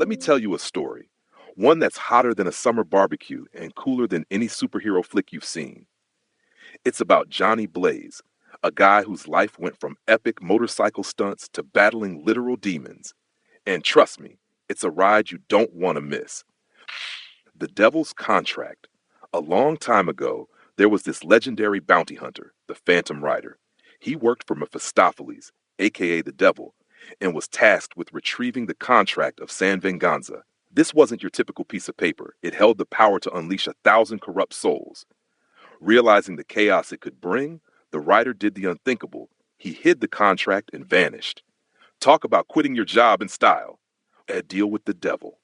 Let me tell you a story. One that's hotter than a summer barbecue and cooler than any superhero flick you've seen. It's about Johnny Blaze, a guy whose life went from epic motorcycle stunts to battling literal demons. And trust me, it's a ride you don't want to miss. The Devil's Contract. A long time ago, there was this legendary bounty hunter, the Phantom Rider. He worked for Mephistopheles, aka the Devil, and was tasked with retrieving the contract of San Venganza. This wasn't your typical piece of paper. It held the power to unleash 1,000 corrupt souls. Realizing the chaos it could bring, the Rider did the unthinkable. He hid the contract and vanished. Talk about quitting your job in style. A deal with the devil.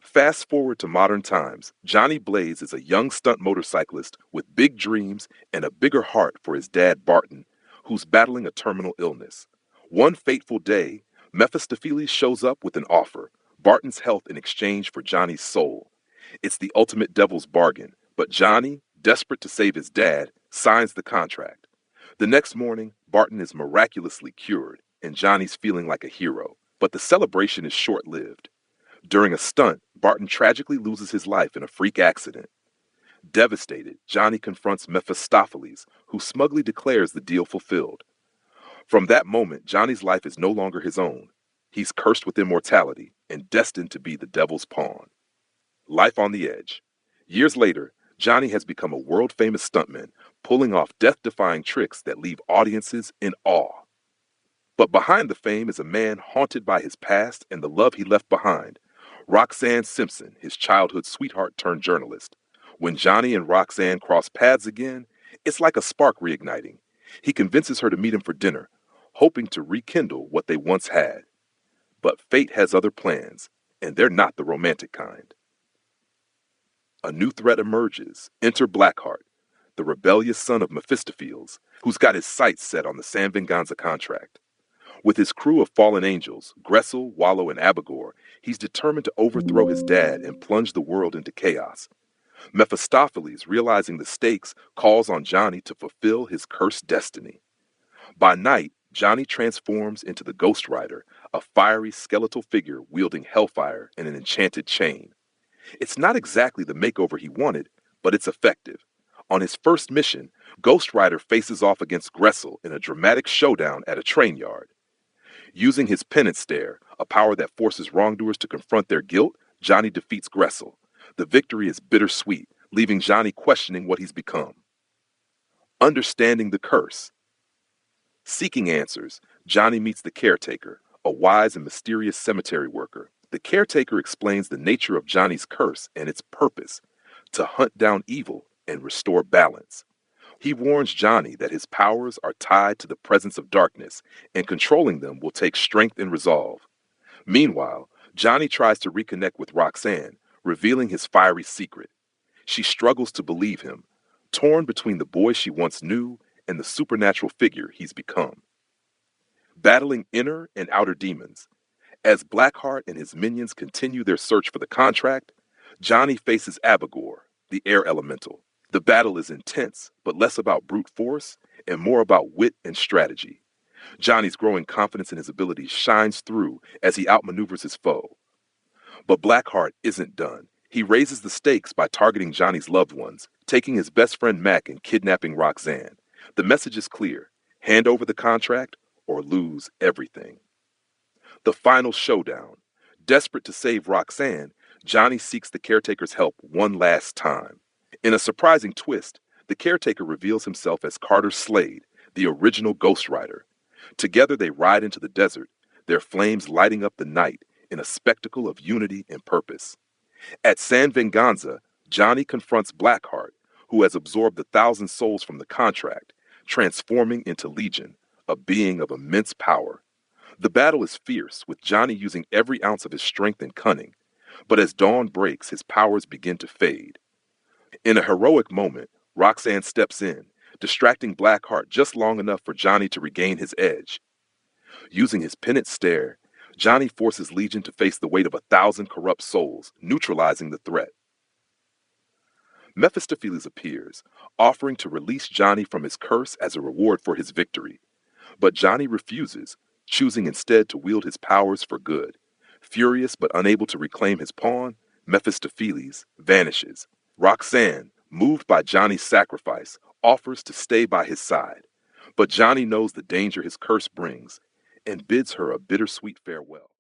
Fast forward to modern times, Johnny Blaze is a young stunt motorcyclist with big dreams and a bigger heart for his dad Barton, who's battling a terminal illness. One fateful day, Mephistopheles shows up with an offer, Barton's health in exchange for Johnny's soul. It's the ultimate devil's bargain, but Johnny, desperate to save his dad, signs the contract. The next morning, Barton is miraculously cured, and Johnny's feeling like a hero. But the celebration is short-lived. During a stunt, Barton tragically loses his life in a freak accident. Devastated, Johnny confronts Mephistopheles, who smugly declares the deal fulfilled. From that moment, Johnny's life is no longer his own. He's cursed with immortality and destined to be the devil's pawn. Life on the edge. Years later, Johnny has become a world-famous stuntman, pulling off death-defying tricks that leave audiences in awe. But behind the fame is a man haunted by his past and the love he left behind. Roxanne Simpson, his childhood sweetheart turned journalist. When Johnny and Roxanne cross paths again, it's like a spark reigniting. He convinces her to meet him for dinner, hoping to rekindle what they once had. But fate has other plans, and they're not the romantic kind. A new threat emerges. Enter Blackheart, the rebellious son of Mephistopheles, who's got his sights set on the San Venganza contract. With his crew of fallen angels, Gressel, Wallow, and Abigor, he's determined to overthrow his dad and plunge the world into chaos. Mephistopheles, realizing the stakes, calls on Johnny to fulfill his cursed destiny. By night, Johnny transforms into the Ghost Rider, a fiery skeletal figure wielding hellfire and an enchanted chain. It's not exactly the makeover he wanted, but it's effective. On his first mission, Ghost Rider faces off against Gressel in a dramatic showdown at a train yard. Using his Penance Stare, a power that forces wrongdoers to confront their guilt, Johnny defeats Gressel. The victory is bittersweet, leaving Johnny questioning what he's become. Understanding the curse. Seeking answers, Johnny meets the Caretaker, a wise and mysterious cemetery worker. The Caretaker explains the nature of Johnny's curse and its purpose, to hunt down evil and restore balance. He warns Johnny that his powers are tied to the presence of darkness, and controlling them will take strength and resolve. Meanwhile, Johnny tries to reconnect with Roxanne, revealing his fiery secret. She struggles to believe him, torn between the boy she once knew and the supernatural figure he's become. Battling inner and outer demons. As Blackheart and his minions continue their search for the contract, Johnny faces Abigor, the air elemental. The battle is intense, but less about brute force and more about wit and strategy. Johnny's growing confidence in his abilities shines through as he outmaneuvers his foe. But Blackheart isn't done. He raises the stakes by targeting Johnny's loved ones, taking his best friend Mac and kidnapping Roxanne. The message is clear: hand over the contract or lose everything. The final showdown. Desperate to save Roxanne, Johnny seeks the Caretaker's help one last time. In a surprising twist, the Caretaker reveals himself as Carter Slade, the original Ghost Rider. Together they ride into the desert, their flames lighting up the night in a spectacle of unity and purpose. At San Venganza, Johnny confronts Blackheart, who has absorbed 1,000 souls from the contract, transforming into Legion, a being of immense power. The battle is fierce, with Johnny using every ounce of his strength and cunning, but as dawn breaks, his powers begin to fade. In a heroic moment, Roxanne steps in, distracting Blackheart just long enough for Johnny to regain his edge. Using his Penance Stare, Johnny forces Legion to face the weight of 1,000 corrupt souls, neutralizing the threat. Mephistopheles appears, offering to release Johnny from his curse as a reward for his victory. But Johnny refuses, choosing instead to wield his powers for good. Furious but unable to reclaim his pawn, Mephistopheles vanishes. Roxanne, moved by Johnny's sacrifice, offers to stay by his side. But Johnny knows the danger his curse brings and bids her a bittersweet farewell.